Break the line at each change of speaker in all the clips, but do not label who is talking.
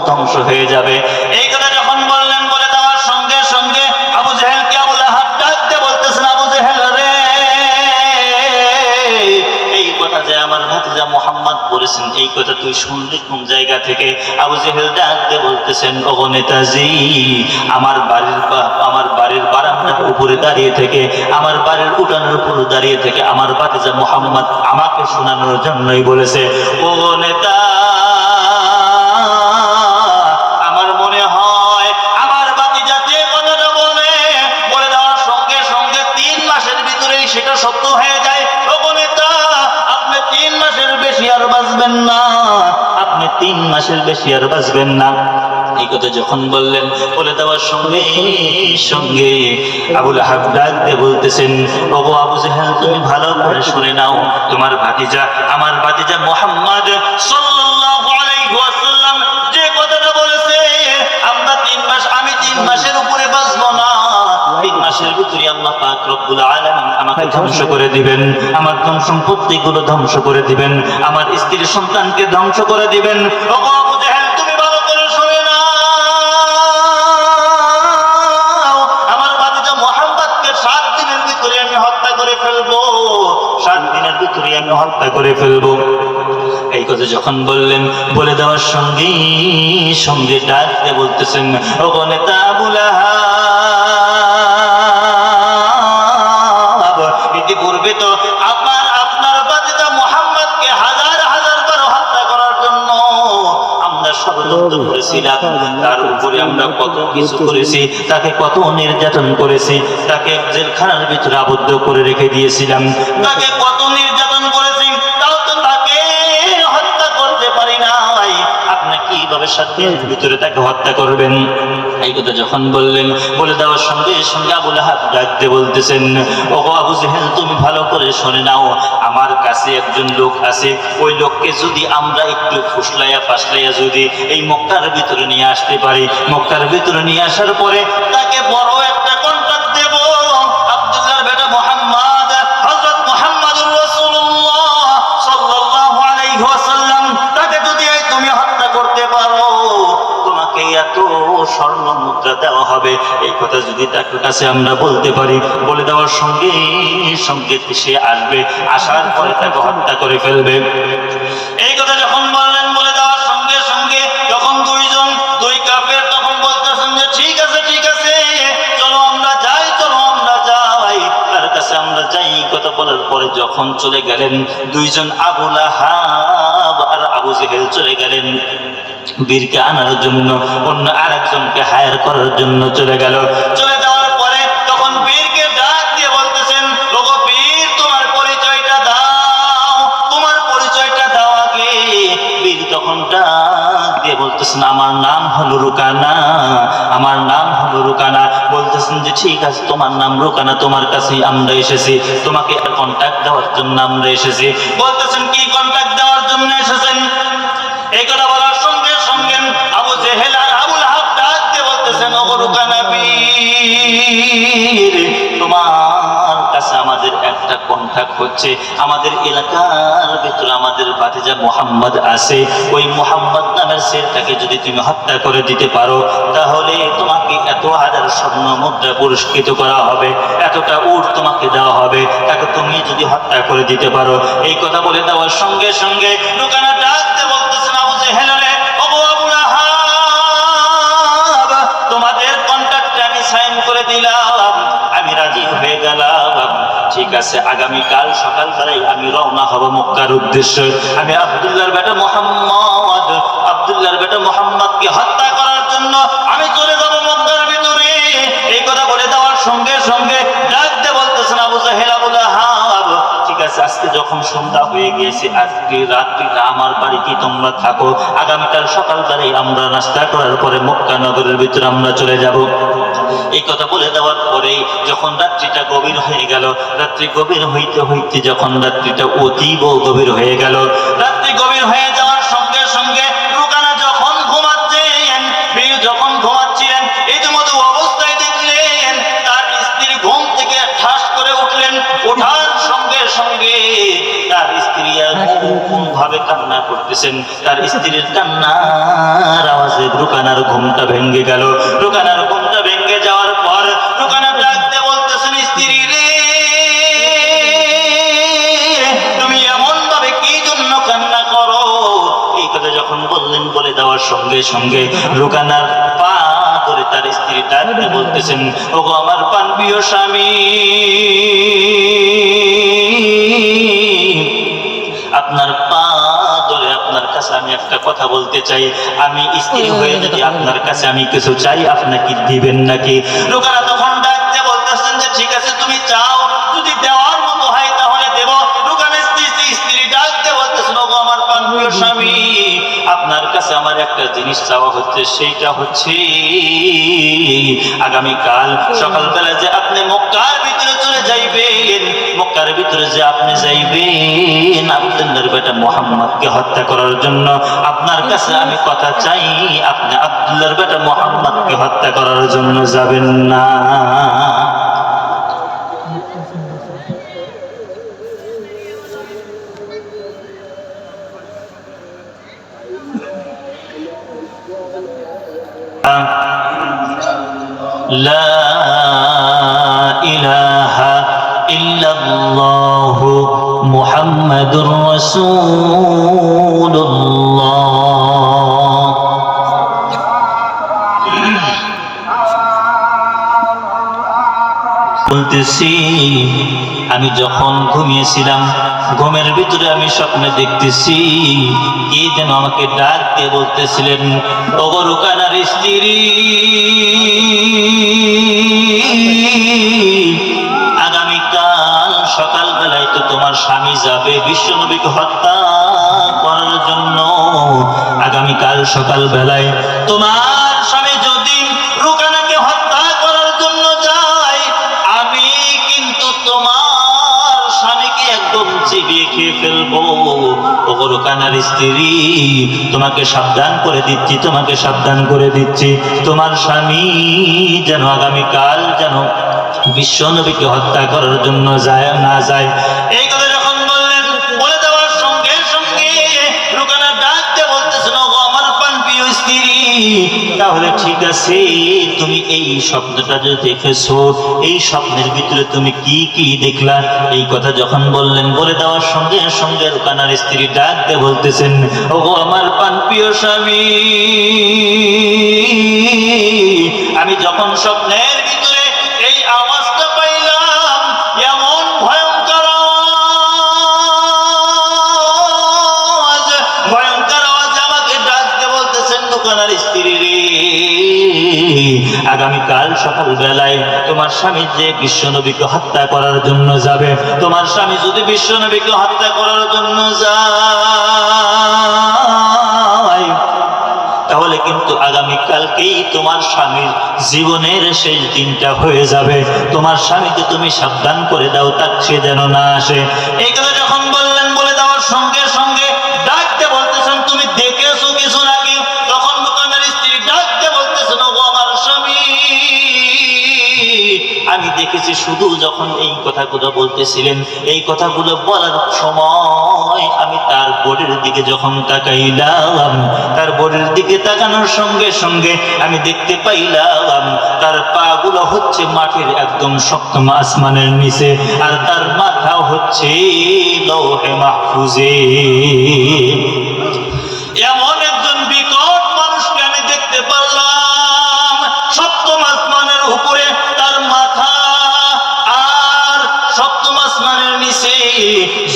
ধ্বংস হয়ে যাবে। এই কথা যখন বললেন, বলে দেওয়ার সঙ্গে সঙ্গে আবু জেহেলকে আবু লাহাব ডাকতে বলতেছেন, আবু জেহেল রে, এই কথা যে আমার ভাতিজা মুহাম্মদ বলেছেন, এই কথা তুই শুনলি কোন জায়গা থেকে? আবু জেহেল ডাকতে বলতেছেন, ওগো নেতাজি, আমার বাড়ির বারান্দার উপরে দাঁড়িয়ে থেকে, আমার বাড়ির উঠানের উপরে দাঁড়িয়ে থেকে আমার ভাতিজা মুহাম্মদ আমাকে শোনানোর জন্যই বলেছে। ওগো নেতা, আমার মনে হয় আমার ভাতিজা যে কথাটা বলে দেওয়ার সঙ্গে সঙ্গে 3 মাসের ভিতরেই সেটা সত্য হয়ে যায়। ওগো নেতা, আপনি 3 মাসের বেশি আর বাঁচবেন না, আপনি 3 মাসের বেশি আর বাঁচবেন না। এই কথা যখন বললেন, বলে দেওয়ার সঙ্গে সঙ্গে আবু লাহাব ডাক দিয়ে বলতেছেন, ওগো আবু জেহেল, তুমি ভালো করে শুনে নাও, তোমার ভাতিজা, আমার ভাতিজা মুহাম্মদ সাল্লাল্লাহু আলাইহি ওয়াসাল্লাম যে কথাটা বলেছে, আমরা 3 মাস, আমি 3 মাসের উপরে বাঁচবো না, 3 মাসের ভিতরে আল্লাহ পাক রব্বুল আলামিন আমাকে ধ্বংস করে দিবেন, আমার ধন সম্পত্তিগুলো ধ্বংস করে দিবেন, আমার স্ত্রী সন্তানকে ধ্বংস করে দিবেন। ওগো আবু জেহেল, তুমি ভালো করে শুনে নাও, আমার ভাতিজা মুহাম্মদকে 7 দিনের ভিতরে আমি হত্যা করে ফেলবো, 7 দিনের ভিতরে আমি হত্যা করে ফেলবো। এই কথা যখন বললেন, বলে দেওয়ার সঙ্গে সঙ্গে ডাকতে বলতেছেন, ওগো নেতা আবু লাহাব, ইতিপূর্বে তো আপনার ভাতিজা মুহাম্মদকে হাজার হাজার বার হত্যা করার জন্য আমরা ষড়যন্ত্র করেছিলাম, তার উপরে আমরা কত কিছু করেছি, তাকে কত নির্যাতন করেছি, তাকে জেলখানার ভিতরে আবদ্ধ করে রেখে দিয়েছিলাম, তাকে কত নির্যাতন করেছি, তাও তো তাকে হত্যা করতে পারি নাই, আপনি কিভাবে 7 দিনের ভিতরে তাকে হত্যা করবেন? এই কথা যখন বললেন, বলে দেওয়ার সঙ্গে সঙ্গে আবু লাহাব ডাকতে বলতেছেন, ওগো আবু জেহেল, তুমি ভালো করে শুনে নাও, আমার কাছে একজন লোক আছে, ওই লোককে যদি আমরা একটু ফুসলাইয়া ফাসলাইয়া যদি এই মক্কার ভিতরে নিয়ে আসতে পারি, মক্কার ভিতরে নিয়ে আসার পরে তাকে বড় একটা কন্ট্রাক্ট দেব, আব্দুল্লাহর বেটা মুহাম্মদ, হযরত মুহাম্মদুর রাসূলুল্লাহ সাল্লাল্লাহু আলাইহি ওয়াসাল্লাম, তাকে যদি তুমি হত্যা করতে পারো, তোমাকে এত স্বর্ণ মুদ্রা দেওয়া হবে। এই কথা যদি তার কাছে আমরা বলতে পারি, বলে দেওয়ার সঙ্গে সঙ্গে সে আসবে, আসার পরে তাকে হত্যা করে ফেলবে। এই কথা যখন বললেন, বলে দেওয়ার সঙ্গে সঙ্গে যখন দুই কাফের তখন বলতেছেন যে ঠিক আছে, চলো আমরা যাই, তার কাছে আমরা যাই। কথা বলার পরে যখন চলে গেলেন দুইজন, আবু লাহাব আর আবু জেহেল চলে গেলেন বীরকে আনার জন্য, অন্য আরেকজনকে হায়ার করার জন্য চলে গেল। চলে যাওয়ার পরে তখন বীরকে ডাক দিয়ে বলতেছেন, ওগো বীর, তোমার পরিচয়টা দাও, তোমার পরিচয়টা দাও আগে। বীর তখন ডাক দিয়ে বলতেছেন, আমার নাম হলো রুকানা, আমার নাম হলো রুকানা। বলতেছেন যে ঠিক আছে, তোমার নাম রুকানা, তোমার কাছেই আমরা এসেছি, তোমাকে কন্ট্যাক্ট দেওয়ার জন্য আমরা এসেছি। বলতেছেন কি কন্ট্যাক্ট দেওয়ার জন্য এসেছেন? এই কথা বলার সঙ্গে সঙ্গে আবু জেহেল আর আবু লাহাব ডাক দিয়ে বলতেছেন, ওগো রুকানা বীর, তোমার কাছে আমাদের একটা কন্ট্যাক্ট হচ্ছে, আমাদের এলাকার ভিতরে আমাদের ভাতিজা মুহাম্মদ আছে, ওই মুহাম্মদ নামের ছেলেটাকে যদি তুমি হত্যা করে দিতে পারো, তাহলে তোমাকে এত হাজার স্বর্ণ মুদ্রা পুরস্কৃত করা হবে, এতটা উট তোমাকে দেওয়া হবে, তাকে তুমি যদি হত্যা করে দিতে পারো। এই কথা বলে দেওয়ার সঙ্গে সঙ্গে রুকানা ডাক দিয়ে বলতেছেন, আবু জেহেল রে, ওগো আবু লাহাব, তোমাদের কন্ট্রাক্টে আমি সাইন করে দিলাম, আমি রাজি হয়ে গেলাম। ঠিক আছে, আগামীকাল সকালবেলায় আমি রওনা হব মক্কার উদ্দেশ্যে। আমি আব্দুল্লাহর বেটা মুহাম্মদকে হত্যা করার জন্য আমি চলে যাব মক্কার ভিতরে। এই কথা বলে দেওয়ার সঙ্গে সঙ্গে ডাক দিয়ে বলতেছেন, আবু জেহেল, আবু লাহাব, ঠিক আছে, আজকে যখন সন্ধ্যা হয়ে গিয়েছে, আজকে রাত্রিটা আমার বাড়িতে তোমরা থাকো, আগামীকাল সকালবেলায় আমরা নাস্তা করার পরে মক্কা নগরের ভিতরে আমরা চলে যাব। এই কথা বলে দেওয়ার পরে যখন রাত্রিটা গভীর হয়ে গেল, রাত্রি গভীর হইতে হইতে যখন রাত্রিটা অতীব গভীর হয়ে গেল, রাত্রি গভীর হয়ে যাওয়ার সঙ্গে সঙ্গে রুকানা যখন ঘুমাচ্ছেন, বীর যখন ঘুমাচ্ছিলেন, ইতিমধ্যে অবস্থায় দেখলেন তার স্ত্রী ঘুম থেকে ঠাস করে উঠলেন। ওঠার সঙ্গে সঙ্গে তার স্ত্রী কোন ভাবে কান্না করতেছেন, তার স্ত্রীর কান্নার আওয়াজে ঘুমটা ভেঙে গেল। রুকানার ঘুমটা ভেঙে যাওয়ার পর রুকানা ডাকতে বলতেছেন, স্ত্রী রে, তুমি এমন ভাবে কি জন্য কান্না করো? এই কথা যখন বললেন, বলে দেওয়ার সঙ্গে সঙ্গে রুকানার পা ধরে তার স্ত্রী ডাকতে বলতেছেন, ওগো আমার প্রাণপ্রিয় স্বামী, আপনার পা ধরে আপনার কাছে আমি একটা কথা বলতে চাই। আমি স্ত্রী হয়ে যদি আপনার কাছে আমি কিছু চাই, আপনাকে দিবেন নাকি? রুকানা তখন ডাকতে বলতেছেন যে ঠিক আছে, তুমি চাও, যদি দেওয়ার মতো হয় তাহলে দেব। রুকানা স্ত্রী ডাকতে বলতেছেন, ওগো আমার প্রাণপ্রিয় স্বামী, আপনার কাছে আমার একটা জিনিস চাওয়া হচ্ছে, সেইটা হচ্ছে আগামীকাল সকালবেলা যে আপনি মক্কার ভিতরে চলে যাইবেন, মক্কার ভিতরে যে আপনি যাইবেন আব্দুল্লাহর বেটা মুহাম্মদকে হত্যা করার জন্য, আপনার কাছে আমি কথা চাই, আপনি আব্দুল্লাহর বেটা মুহাম্মদকে হত্যা করার জন্য যাবেন না। লা ইলাহা ইল্লাল্লাহু মুহাম্মাদুর রাসূলুল্লাহ। বলতেছি, আমি যখন ঘুমিয়েছিলাম, ঘুমের ভিতরে আমি স্বপ্নে দেখতেছি কে যেন আমাকে ডাক দিয়ে বলতেছিলেন, ওগো রুকানার স্ত্রী, আগামীকাল সকালবেলায় তো তোমার স্বামী যাবে বিশ্বনবীকে হত্যা করার জন্য। আগামীকাল সকালবেলায় তোমার স্বামী যদি রুকানাকে হত্যা করার জন্য যায়, আমি কিন্তু তোমার স্বামীকে একদম চিবিয়ে খেয়ে ফেলবো। ওগো রুকানার স্ত্রী, তোমাকে সাবধান করে দিচ্ছি, তোমাকে সাবধান করে দিচ্ছি, তোমার স্বামী যেন আগামীকাল যেন বিশ্বনবীকে হত্যা করার জন্য যায় না যায়। এই কথা যখন বললেন, বলে দেওয়ার সঙ্গে সঙ্গে রুকানা ডাকতে বলতেছেন, ওগো আমার প্রাণপ্রিয় স্ত্রী, তাহলে ঠিক আছে, তুমি এই স্বপ্নটা যে দেখেছো, এই স্বপ্নের ভিতরে তুমি কি কি দেখলা? এই কথা যখন বললেন, বলে দেওয়ার সঙ্গে সঙ্গে রুকানার স্ত্রী ডাকতে বলতেছেন, ওগো আমার প্রাণপ্রিয় স্বামী, আমি যখন স্বপ্নের ভিতরে এই আওয়াজটা পাইলাম, এমন ভয়ঙ্কর আওয়াজ, ভয়ঙ্কর আওয়াজ আমাকে ডাকতে বলতেছেন, রুকানার স্ত্রী রে, আগামীকাল সকালবেলায় তোমার স্বামী যে বিশ্বনবীকে হত্যা করার জন্য যাবে, তোমার স্বামী যদি বিশ্বনবীকে হত্যা করার জন্য যায়, তাহলে কিন্তু আগামীকালকেই তোমার স্বামীর জীবনের শেষ দিনটা হয়ে যাবে। তোমার স্বামীকে তুমি সাবধান করে দাও, তার সে যেন না আসে। এই কথা যখন বললেন, বলে দেওয়ার সঙ্গে সঙ্গে ডাকতে বলতেছেন, তুমি দেখেছো কিছু নাকি? তখন রুকানার স্ত্রী ডাকতে বলতেছেন, ওগো আমার স্বামী, আমি দেখেছি। শুধু যখন এই কথাগুলো বলতেছিলেন, এই কথাগুলো বলার সময় আমি তার বডির দিকে যখন তাকাইলাম, তার বডির দিকে তাকানোর সঙ্গে সঙ্গে আমি দেখতে পাইলাম তার পা গুলো হচ্ছে মাটির একদম শক্ত আসমানের নিচে, আর তার মাথা হচ্ছে লৌহে মাহফুজে। এমন একজন বিকট মানুষকে আমি দেখতে পারলাম, সপ্তম আসমানের উপরে তার মাথা, আর সপ্তম আসমানের নিচে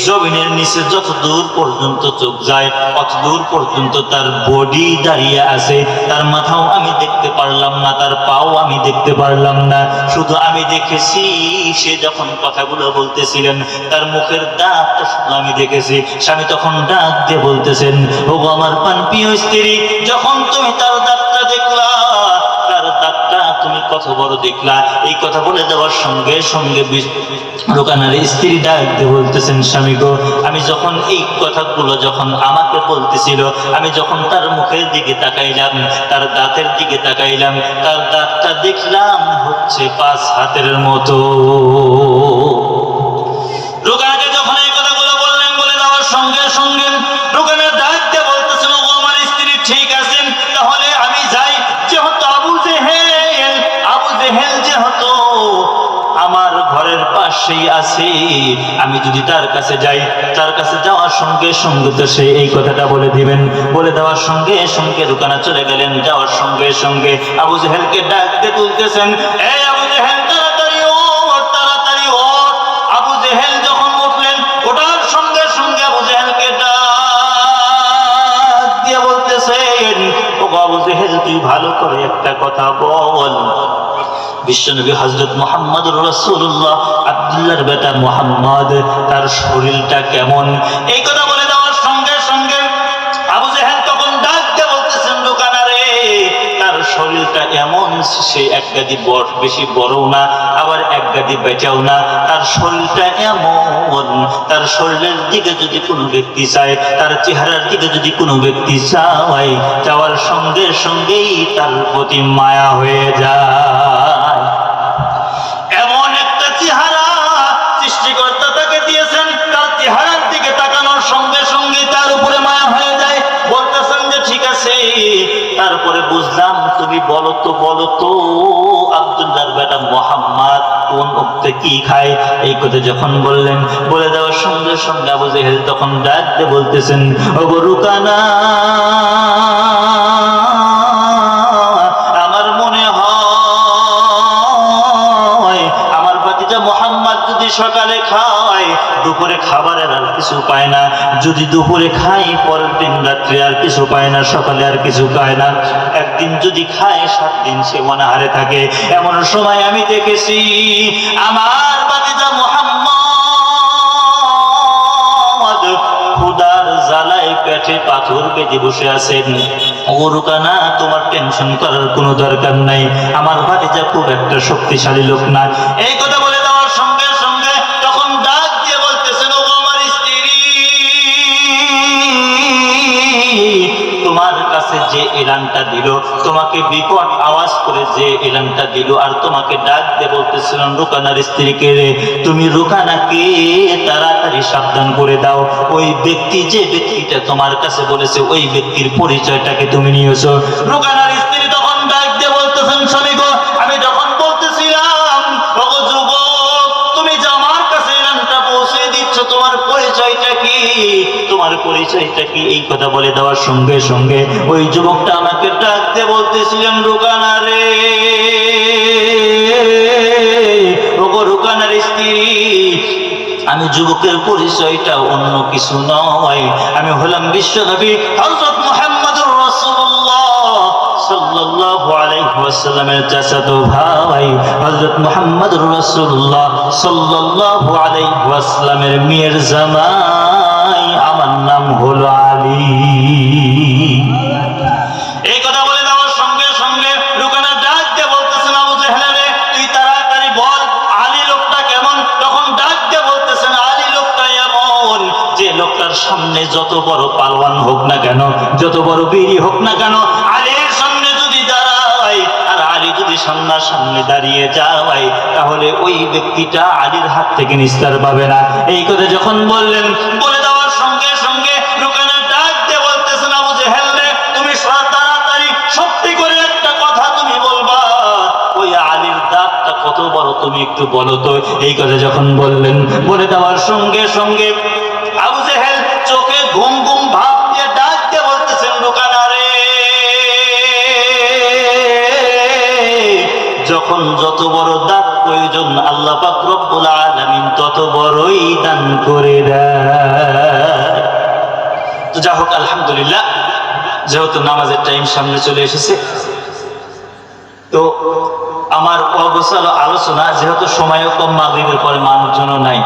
জমিনের নিচে যত দূর পর্যন্ত চোখ যায় অত দূর পর্যন্ত তার বডি দাঁড়িয়ে আছে। তার মাথাও আমি দেখতে পারলাম না, তার পাও আমি দেখতে পারলাম না, শুধু আমি দেখেছি সে যখন কথাগুলো বলতেছিলেন তার মুখের দাঁতটা শুধু আমি দেখেছি। স্বামী তখন ডাক দিয়ে বলতেছেন, ওগো আমার প্রাণপ্রিয় স্ত্রী, যখন তুমি তার দাঁতটা দেখলা, তার দাঁতটা তুমি কত বড় দেখলা? এই কথা বলে দেওয়ার সঙ্গে সঙ্গে রুকানার স্ত্রী ডাক দিয়ে বলতেছেন, স্বামী গো, আমি যখন এই কথাগুলো যখন আমাকে বলতেছিল, আমি যখন তার মুখের দিকে তাকাইলাম, তার দাঁতের দিকে তাকাইলাম, তার দাঁতটা দেখলাম হচ্ছে 5 হাতের মতো। রুকানাকে যখন এই কথাগুলো বললেন, বলে দেওয়ার সঙ্গে সঙ্গে রুকানা ডাক দিয়ে বলতেছেন, ওগো আমার স্ত্রী, ঠিক আছে, তাহলে আমি যাই, যেহেতু আবু জেহেল যেহেতু আমার ঘরের পাশেই আছে, আমি যদি তার কাছে যাই, তার কাছে যাওয়ার সঙ্গে সঙ্গে তো সে এই কথাটা বলে দিবেন। বলে দেওয়ার সঙ্গে সঙ্গে রুকানা চলে গেলেন। যাওয়ার সঙ্গে সঙ্গে আবু জেহেলকে ডাক দিয়ে তুলতেছেন, এই আবু জেহেল তাড়াতাড়ি ওঠ, তাড়াতাড়ি ওঠ। আবু জেহেল যখন উঠলেন, ওঠার সঙ্গে সঙ্গে আবু জেহেলকে ডাক দিয়ে বলতেছেন, ও আবু জেহেল, তুই ভালো করে একটা কথা বল। বিশ্বনবী হযরত মুহাম্মদুর রাসূলুল্লাহ, আব্দুল্লাহর বেটা মুহাম্মদ, তার শরীরটা কেমন? এই কথা বলে দেওয়ার সঙ্গে সঙ্গে আবু জেহেল তখন ডাক দিয়ে বলতেছেন, রুকানা রে, তার শরীরটা এমন, সে এক গাদি বেশি বড়ও না, আবার এক গাদি বেটাও না। তার শরীরটা এমন, তার শরীরের দিকে যদি কোনো ব্যক্তি চায়, তার চেহারার দিকে যদি কোনো ব্যক্তি চায়, যাওয়ার সঙ্গে সঙ্গেই তার প্রতি মায়া হয়ে যায়। এমন একটা চেহারা সৃষ্টিকর্তা তাকে দিয়েছেন, তার চেহারার দিকে তাকানোর সঙ্গে সঙ্গে তার উপরে মায়া হয়ে যায়। বলতেছেন যে ঠিক আছে, তারপরে বুঝলাম, তুমি বলো তো আব্দুল্লাহর বেটা মুহাম্মদ কোন ওক্তে কি খায়? এই কথা যখন বললেন, বলে দেওয়ার সঙ্গে সঙ্গে আবু জেহেল তখন ডাক দিয়ে বলতেছেন, ও রুকানা, আমার মনে হয় আমার ভাতিজা মুহাম্মদ যদি সকালে খায়, দুপুরে খাবারের আর কিছু পায় না, যদি দুপুরে খাই, পরের দিন রাত্রে আর কিছু পায় না, সকালে আর কিছু খায় না, একদিন যদি খায় 7 দিন সে অনাহারে থাকে। এমন সময় আমি দেখেছি আমার ভাতিজা মুহাম্মদ ক্ষুধার জ্বালায় পেটে পাথর বেঁধে বসে আছেন। ও রুকানা, তোমার টেনশন করার কোনো দরকার নাই, আমার ভাতিজা খুব একটা শক্তিশালী লোক না। এই কথা বলে দেওয়ার সঙ্গে সঙ্গে তখন ডাক দিয়ে বলতেছেন, ও আমার স্ত্রী, তোমার কাছে যে এলানটা দিল, তোমাকে বিকট আওয়াজ করে যে এলানটা দিল, আর তোমাকে ডাক দিয়ে বলতেছিলেন রুকানার স্ত্রীকে, রে তুমি রুকানাকে তাড়াতাড়ি সাবধান করে দাও। ওই ব্যক্তি, যে ব্যক্তিটা তোমার কাছে বলেছে, ওই ব্যক্তির পরিচয়টাকে তুমি নিয়েছো। রুকানার স্ত্রী তখন ডাক দিয়ে বলতেছেন, স্বামী গো, আমি যখন বলতেছিলাম, ওগো যুবক, তুমি যে আমার কাছে এলানটা পৌঁছে দিচ্ছ, তোমার পরিচয়টা কি? তোমার পরিচয়টা কি? এই কথা বলে দেওয়ার সঙ্গে সঙ্গে ওই যুবকটা আমাকে ডাক দিয়ে বলতেছিলেন, রুকানা রে, ওগো রুকানার স্ত্রী, আমি যুবকের পরিচয়টা অন্য কিছু নয়, আমি হলাম বিশ্বনবী হযরত মুহাম্মদুর রাসূলুল্লাহ সাল্লাল্লাহু আলাইহি ওয়াসাল্লামের চাচাতো ভাই, হযরত মুহাম্মদুর রাসূলুল্লাহ সাল্লাল্লাহু আলাইহি ওয়াসাল্লামের মেয়ের জামাই, আমার নাম হলো আলী। এই কথা বলে দেওয়ার সঙ্গে সঙ্গে রুকানা ডাক দিয়ে বলতেছেন, আবু জেহেল রে, তুই তাড়াতাড়ি বল, আলী লোকটা কেমন? তখন ডাক দিয়ে বলতেছেন, আলী লোকটা এমন, যে লোকটার সামনে যত বড় পালওয়ান হোক না কেন, যত বড় বীরই হোক না কেন, আলীর সামনে যদি দাঁড়ায়, আর আলী যদি সামনাসামনি দাঁড়িয়ে যায়, তাহলে ওই ব্যক্তিটা আলীর হাত থেকে নিস্তার পাবে না। এই কথা যখন বললেন, বলে দেওয়ার সঙ্গে সঙ্গে রুকানা ডাক দিয়ে বলতেছেন, আবু জেহেল রে, তুমি তাড়াতাড়ি সত্যি করে একটা কথা তুমি বলবা, ওই আলীর দাঁতটা কত বড় তুমি একটু বলো তো। এই কথা যখন বললেন, বলে দেওয়ার সঙ্গে সঙ্গে আবু জেহেল চোখে ঘুম ঘুম ভাব দিয়ে ডাক দিয়ে বলতেছেন, রুকানা রে, যখন যত বড় দাঁত প্রয়োজন, আল্লাহ পাক রব্বুল আলামিন তত বড়ই দান করে দেয়। তো যা হোক, আলহামদুলিল্লাহ, যেহেতু নামাজের টাইম সামনে চলে এসেছে, তো আমার অগোছালো আলোচনা, যেহেতু সময়ও কম, মাগরিবের পরে মানুষজনও নাই,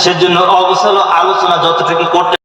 সেজন্য অগোছালো আলোচনা যতটুকু করতে